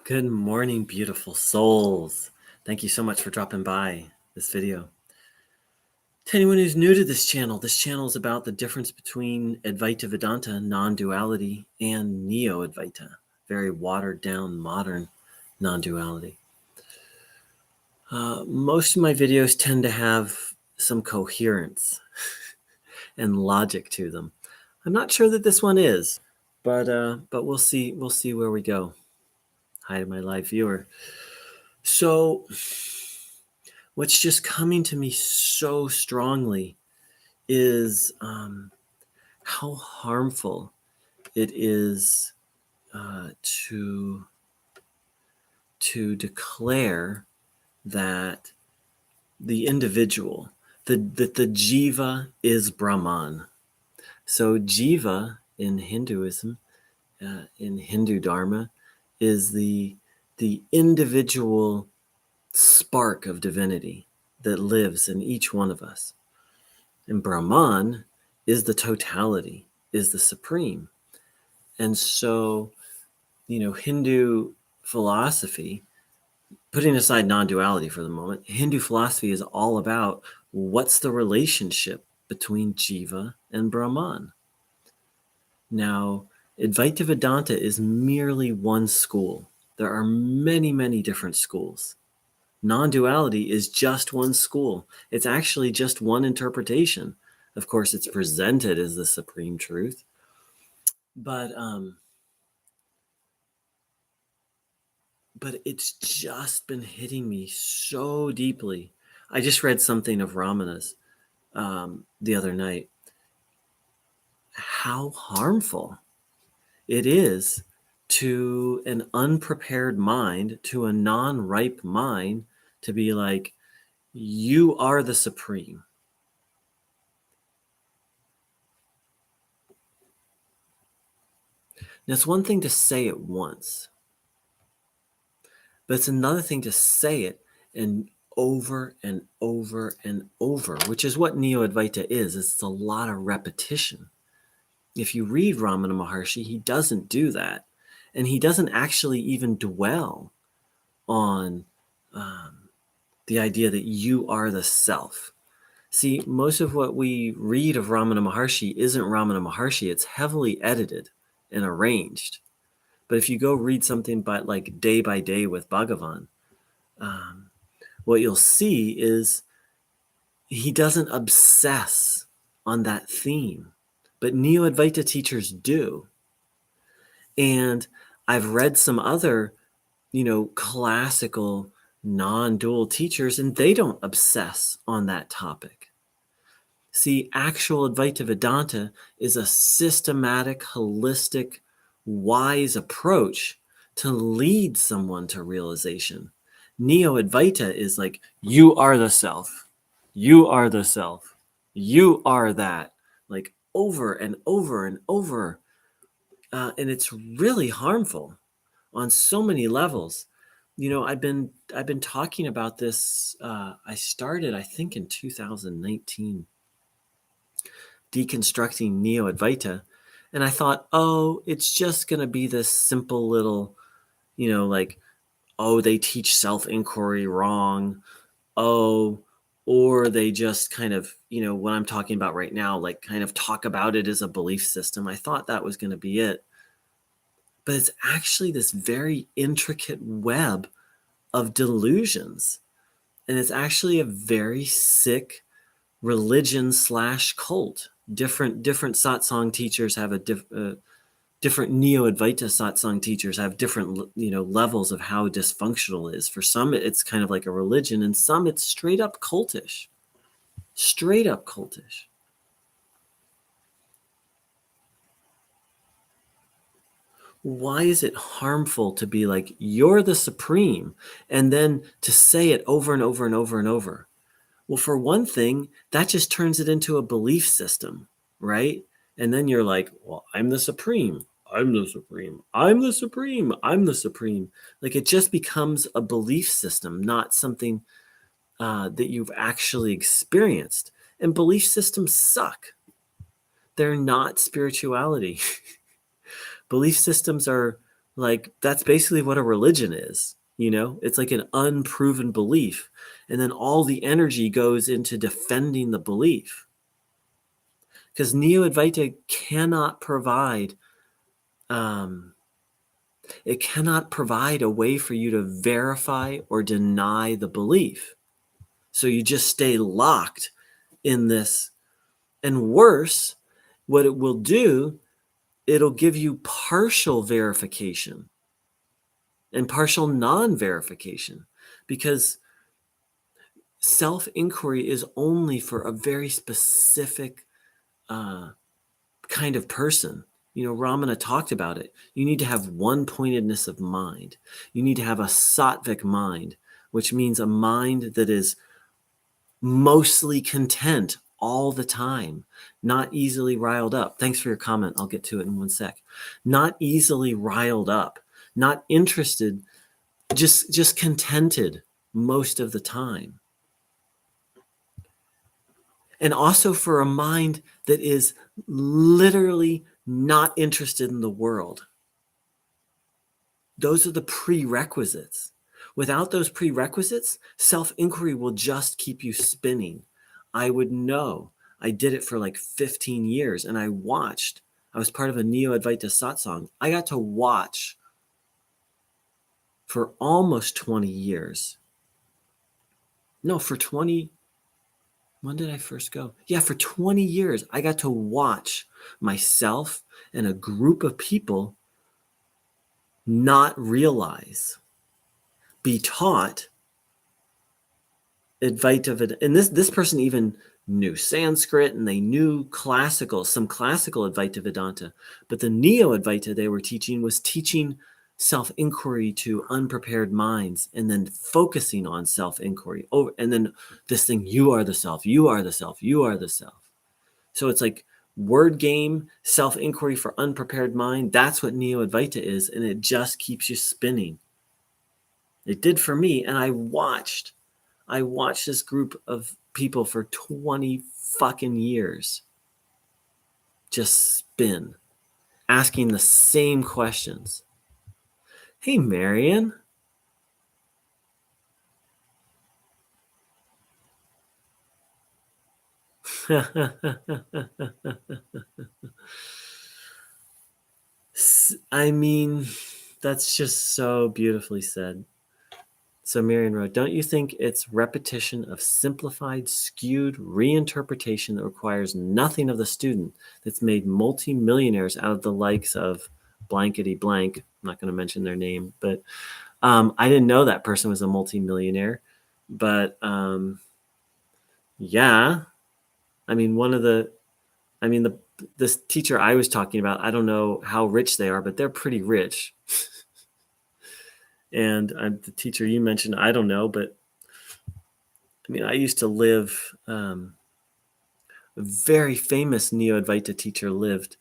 Good morning, beautiful souls. Thank you so much for dropping by this video. To anyone who's new to this channel is about the difference between Advaita Vedanta, non-duality, and Neo-Advaita, very watered down modern non-duality. Most of my videos tend to have some coherence and logic to them. I'm not sure that this one is, but we'll see. We'll see where we go. Hi to my live viewer. So what's just coming to me so strongly is how harmful it is to declare that the individual, that the jiva is Brahman. So jiva in Hinduism, in Hindu Dharma, is the individual spark of divinity that lives in each one of us. And Brahman is the totality, is the supreme. And so, Hindu philosophy, putting aside non-duality for the moment, Hindu philosophy is all about what's the relationship between Jiva and Brahman. Now, Advaita Vedanta is merely one school. There are many, many different schools. Non-duality is just one school. It's actually just one interpretation. Of course, it's presented as the supreme truth, but it's just been hitting me so deeply. I just read something of Ramana's the other night. How harmful it is to an unprepared mind, to a non-ripe mind, to be like, you are the supreme. Now, it's one thing to say it once, but it's another thing to say it and over and over and over, which is what Neo-Advaita is. It's a lot of repetition. If you read Ramana Maharshi, he doesn't do that. And he doesn't actually even dwell on the idea that you are the self. See, most of what we read of Ramana Maharshi isn't Ramana Maharshi. It's heavily edited and arranged. But if you go read something like Day by Day with Bhagavan, what you'll see is he doesn't obsess on that theme. But Neo-Advaita teachers do. And I've read some other, classical non-dual teachers, and they don't obsess on that topic. See, actual Advaita Vedanta is a systematic, holistic, wise approach to lead someone to realization. Neo-Advaita is like, you are the self. You are the self. You are that. Like over and over and over. And it's really harmful on so many levels. I've been talking about this. I started, I think, in 2019, deconstructing Neo-Advaita, and I thought, oh, it's just going to be this simple little, they teach self-inquiry wrong, or they just kind of, what I'm talking about right now, like kind of talk about it as a belief system. I thought that was going to be it. But it's actually this very intricate web of delusions. And it's actually a very sick religion / cult. Different satsang teachers have different Neo-Advaita satsang teachers have different, levels of how dysfunctional it is. For some, it's kind of like a religion, and some it's straight up cultish. Straight up cultish. Why is it harmful to be like, you're the supreme, and then to say it over and over and over and over? Well, for one thing, that just turns it into a belief system, right? And then you're like, well, I'm the supreme. I'm the supreme. I'm the supreme. I'm the supreme. Like, it just becomes a belief system, not something that you've actually experienced. And belief systems suck. They're not spirituality. Belief systems are Like, that's basically what a religion is. It's like an unproven belief. And then all the energy goes into defending the belief. Because Neo-Advaita cannot provide it cannot provide a way for you to verify or deny the belief. So you just stay locked in this. And worse, what it will do, it'll give you partial verification and partial non-verification, because self-inquiry is only for a very specific kind of person. Ramana talked about it. You need to have one-pointedness of mind. You need to have a sattvic mind, which means a mind that is mostly content all the time, not easily riled up. Thanks for your comment. I'll get to it in one sec. Not easily riled up, not interested, just contented most of the time. And also for a mind that is literally not interested in the world. Those are the prerequisites. Without those prerequisites, self-inquiry will just keep you spinning. I would know. I did it for like 15 years, and I watched. I was part of a Neo-Advaita satsang. I got to watch for almost 20 years. No, for 20. When did I first go? Yeah, for 20 years, I got to watch myself and a group of people not realize, be taught Advaita. And this person even knew Sanskrit, and they knew some classical Advaita Vedanta. But the Neo-Advaita they were teaching was teaching self-inquiry to unprepared minds, and then focusing on self-inquiry. And then this thing, you are the self, you are the self, you are the self. So it's like word game, self-inquiry for unprepared mind. That's what Neo-Advaita is, and it just keeps you spinning. It did for me, and I watched this group of people for 20 fucking years just spin, asking the same questions. Hey, Marion. I mean, that's just so beautifully said. So Marion wrote, don't you think it's repetition of simplified, skewed reinterpretation that requires nothing of the student that's made multimillionaires out of the likes of blankety blank? I'm not going to mention their name, but I didn't know that person was a multimillionaire. But yeah, I mean, this teacher I was talking about, I don't know how rich they are, but they're pretty rich. And the teacher you mentioned, I don't know, but I mean, I used to live, a very famous Neo-Advaita teacher lived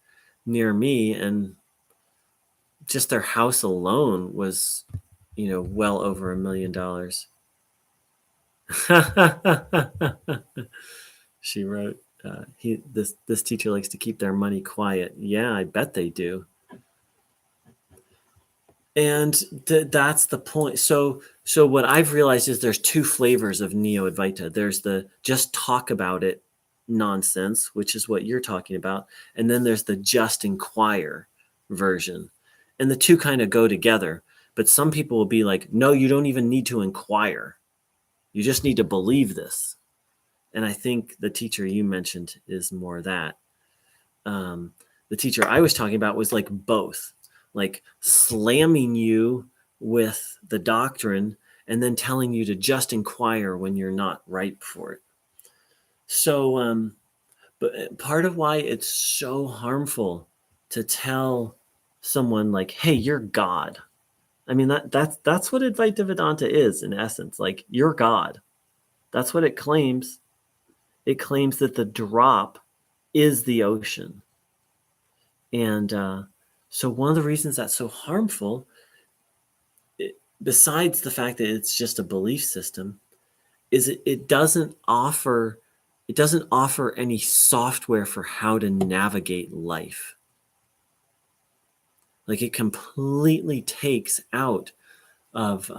near me, and just their house alone was, well over $1 million. She wrote, this teacher likes to keep their money quiet. Yeah, I bet they do. And that's the point. So what I've realized is there's two flavors of Neo-Advaita. There's the just talk about it nonsense, which is what you're talking about. And then there's the just inquire version. And the two kind of go together. But some people will be like, no, you don't even need to inquire. You just need to believe this. And I think the teacher you mentioned is more that. The teacher I was talking about was like both. Like slamming you with the doctrine and then telling you to just inquire when you're not ripe for it. So, but part of why it's so harmful to tell someone like, hey, you're God. I mean, that's what Advaita Vedanta is in essence. Like, you're God. That's what it claims. It claims that the drop is the ocean. And so one of the reasons that's so harmful, besides the fact that it's just a belief system, is it doesn't offer any software for how to navigate life. Like it completely takes out of,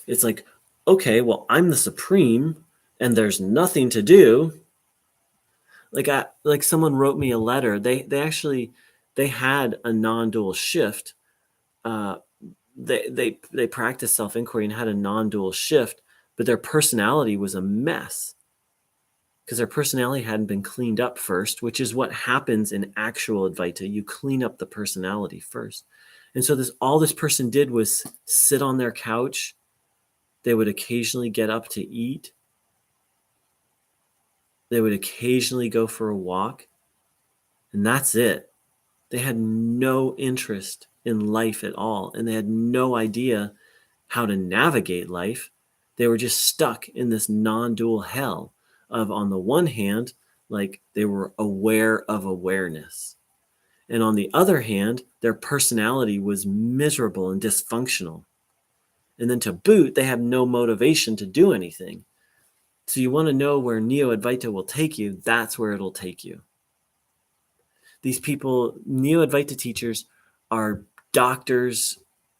it's like, okay, well, I'm the supreme and there's nothing to do. Like someone wrote me a letter. They had a non-dual shift. Uh, they practiced self-inquiry and had a non-dual shift, but their personality was a mess because their personality hadn't been cleaned up first, which is what happens in actual Advaita. You clean up the personality first. And so all this person did was sit on their couch. They would occasionally get up to eat. They would occasionally go for a walk. And that's it. They had no interest in life at all. And they had no idea how to navigate life. They were just stuck in this non-dual hell of, on the one hand, like they were aware of awareness. And on the other hand, their personality was miserable and dysfunctional. And then to boot, they have no motivation to do anything. So you want to know where Neo-Advaita will take you, that's where it'll take you. These people, Neo-Advaita teachers, are doctors,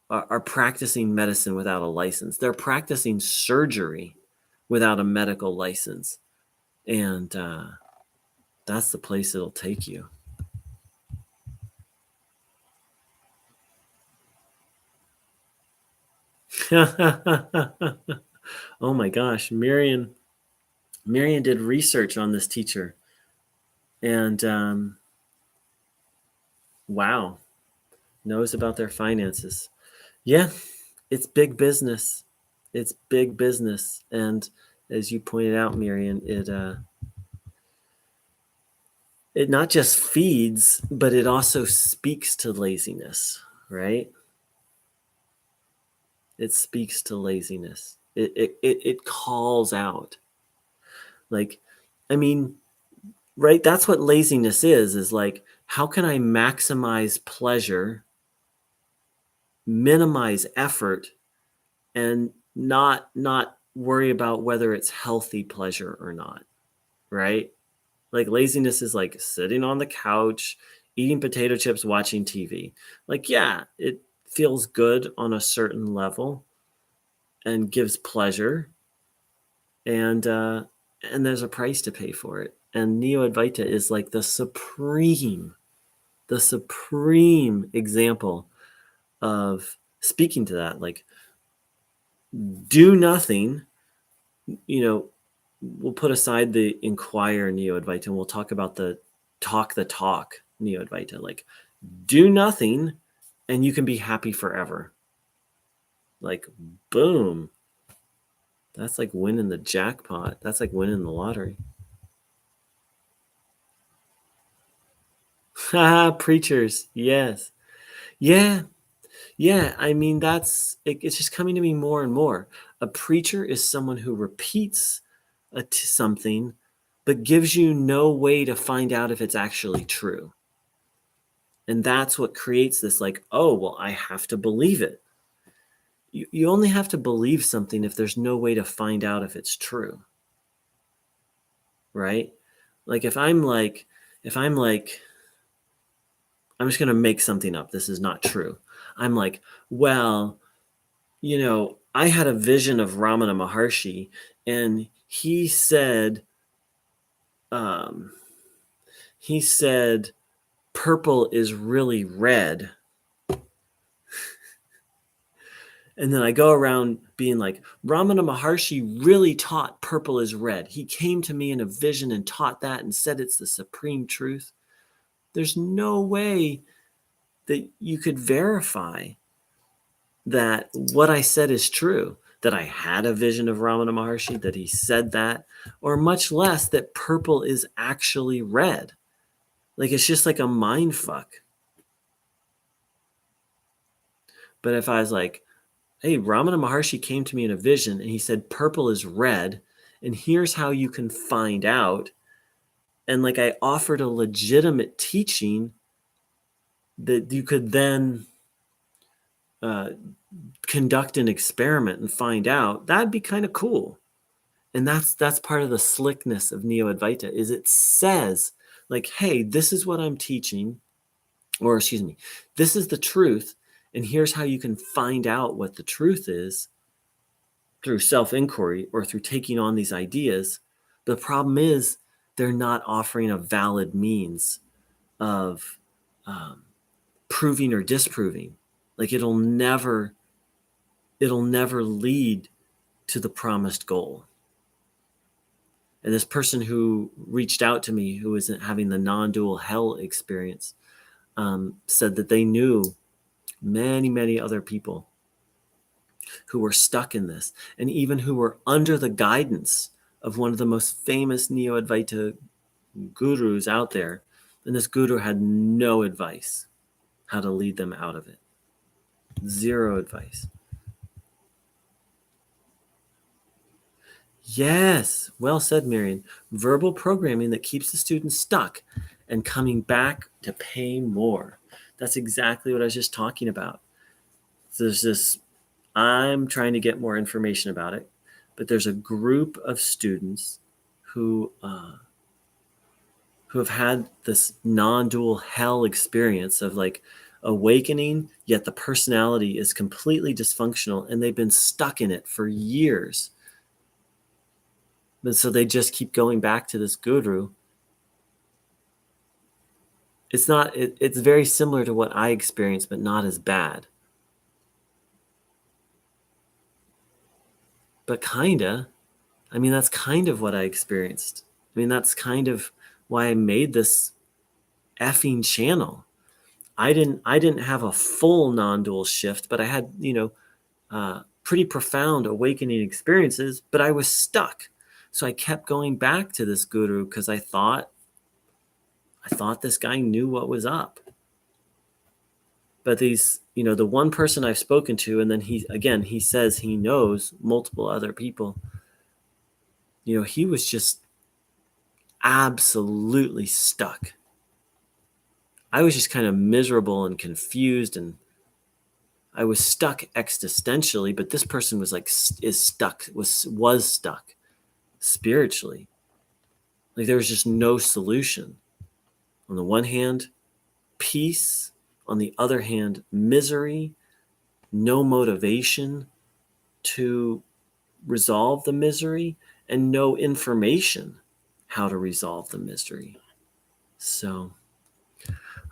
are practicing medicine without a license. They're practicing surgery without a medical license. And that's the place it'll take you. Oh my gosh, Marion did research on this teacher. And wow, knows about their finances. Yeah, it's big business. It's big business. And as you pointed out, Marion, it not just feeds, but it also speaks to laziness, right? It speaks to laziness. It calls out. Like, I mean, right? That's what laziness is like, how can I maximize pleasure, minimize effort, and not worry about whether it's healthy pleasure or not, right? Like laziness is like sitting on the couch, eating potato chips, watching TV. Like, yeah, it feels good on a certain level and gives pleasure, and there's a price to pay for it. And Neo-Advaita is like the supreme example of speaking to that. Like, do nothing. You know, we'll put aside the inquire Neo-Advaita and we'll talk about the talk Neo-Advaita. Like, do nothing and you can be happy forever. Like, boom. That's like winning the jackpot. That's like winning the lottery. Preachers. Yes. Yeah. Yeah. I mean, it's just coming to me more and more. A preacher is someone who repeats something, but gives you no way to find out if it's actually true. And that's what creates this like, oh, well, I have to believe it. You only have to believe something if there's no way to find out if it's true. Right? Like if I'm like, I'm just going to make something up. This is not true. I'm like, well, I had a vision of Ramana Maharshi and he said, purple is really red. And then I go around being like, Ramana Maharshi really taught purple is red. He came to me in a vision and taught that and said it's the supreme truth. There's no way that you could verify that what I said is true, that I had a vision of Ramana Maharshi, that he said that, or much less that purple is actually red. Like, it's just like a mind fuck. But if I was like, hey, Ramana Maharshi came to me in a vision and he said purple is red, and here's how you can find out. And like I offered a legitimate teaching that you could then conduct an experiment and find out, that'd be kind of cool. And that's part of the slickness of Neo-Advaita is it says like, hey, this is what I'm teaching. or excuse me, this is the truth, and here's how you can find out what the truth is through self-inquiry or through taking on these ideas. The problem is they're not offering a valid means of proving or disproving. Like it'll never lead to the promised goal. And this person who reached out to me, who was having the non-dual hell experience, said that they knew many, many other people who were stuck in this, and even who were under the guidance of one of the most famous Neo-Advaita gurus out there. And this guru had no advice how to lead them out of it. Zero advice. Yes, well said, Marion. Verbal programming that keeps the student stuck and coming back to pay more. That's exactly what I was just talking about. So there's this, I'm trying to get more information about it, but there's a group of students who have had this non-dual hell experience of like awakening, yet the personality is completely dysfunctional, and they've been stuck in it for years. And so they just keep going back to this guru. It's very similar to what I experienced, but not as bad. But kinda. I mean, that's kind of what I experienced. I mean, that's kind of why I made this effing channel. I didn't have a full non-dual shift, but I had, pretty profound awakening experiences, but I was stuck. So I kept going back to this guru because I thought this guy knew what was up. But these, the one person I've spoken to, and then he says he knows multiple other people, he was just absolutely stuck. I was just kind of miserable and confused, and I was stuck existentially, but this person was stuck spiritually. Like there was just no solution. On the one hand, peace. On the other hand, misery, no motivation to resolve the misery, and no information how to resolve the misery. So,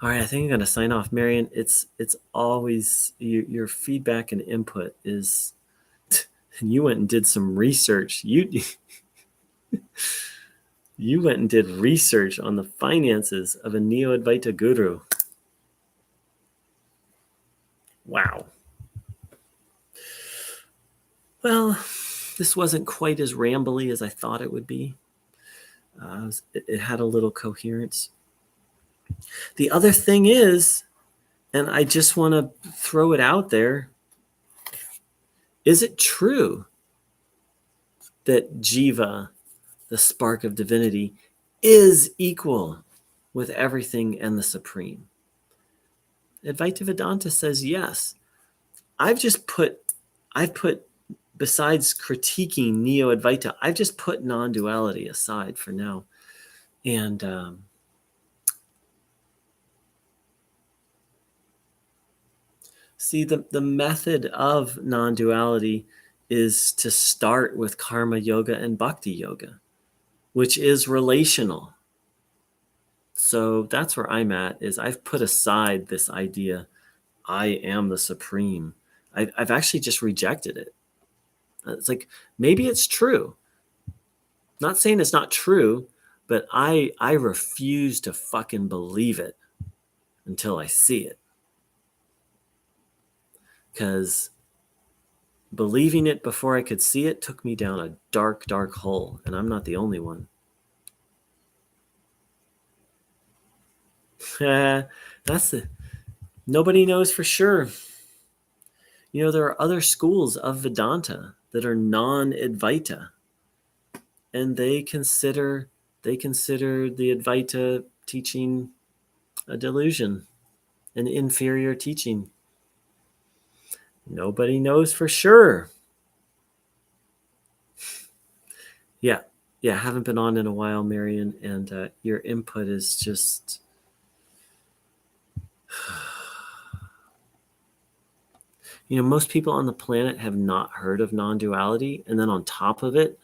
all right, I think I'm going to sign off. Marion, it's always your feedback and input is, you went and did some research. You went and did research on the finances of a Neo-Advaita guru. Wow. Well, this wasn't quite as rambly as I thought it would be. It had a little coherence. The other thing is, and I just want to throw it out there, is it true that Jiva, the spark of divinity, is equal with everything and the supreme? Advaita Vedanta says yes. I've put, besides critiquing Neo-Advaita, I've just put non-duality aside for now. And see, the method of non-duality is to start with karma yoga and bhakti yoga, which is relational. So that's where I'm at, is I've put aside this idea, I am the supreme. I've actually just rejected it. It's like, maybe it's true. Not saying it's not true, but I refuse to fucking believe it until I see it. Because believing it before I could see it took me down a dark, dark hole, and I'm not the only one. Nobody knows for sure. There are other schools of Vedanta that are non-Advaita, and they consider the Advaita teaching a delusion, an inferior teaching. Nobody knows for sure. Yeah, I haven't been on in a while, Marion, and your input is just You know, most people on the planet have not heard of non-duality, and then on top of it,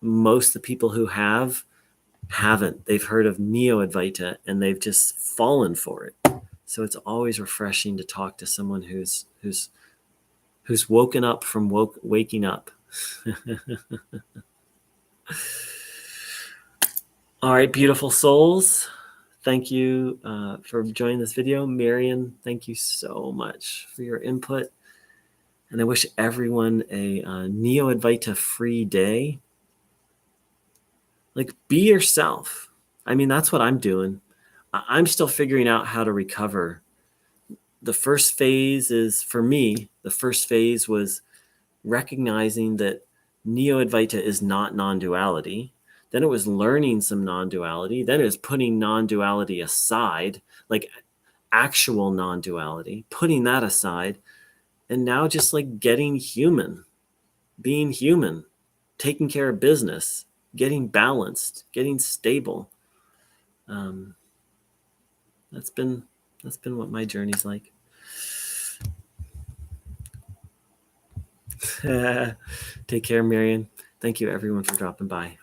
most of the people who haven't. They've heard of Neo-Advaita and they've just fallen for it. So it's always refreshing to talk to someone who's woken up from waking up. All right, beautiful souls. Thank you for joining this video. Marion, thank you so much for your input. And I wish everyone a Neo-Advaita free day. Like, be yourself. I mean, that's what I'm doing. I'm still figuring out how to recover. The first phase is, for me, the first phase was recognizing that Neo-Advaita is not non-duality. Then it was learning some non-duality. Then it was putting non-duality aside, like actual non-duality, putting that aside. And now just like getting human, being human, taking care of business, getting balanced, getting stable. That's been what my journey's like. Take care, Marion. Thank you, everyone, for dropping by.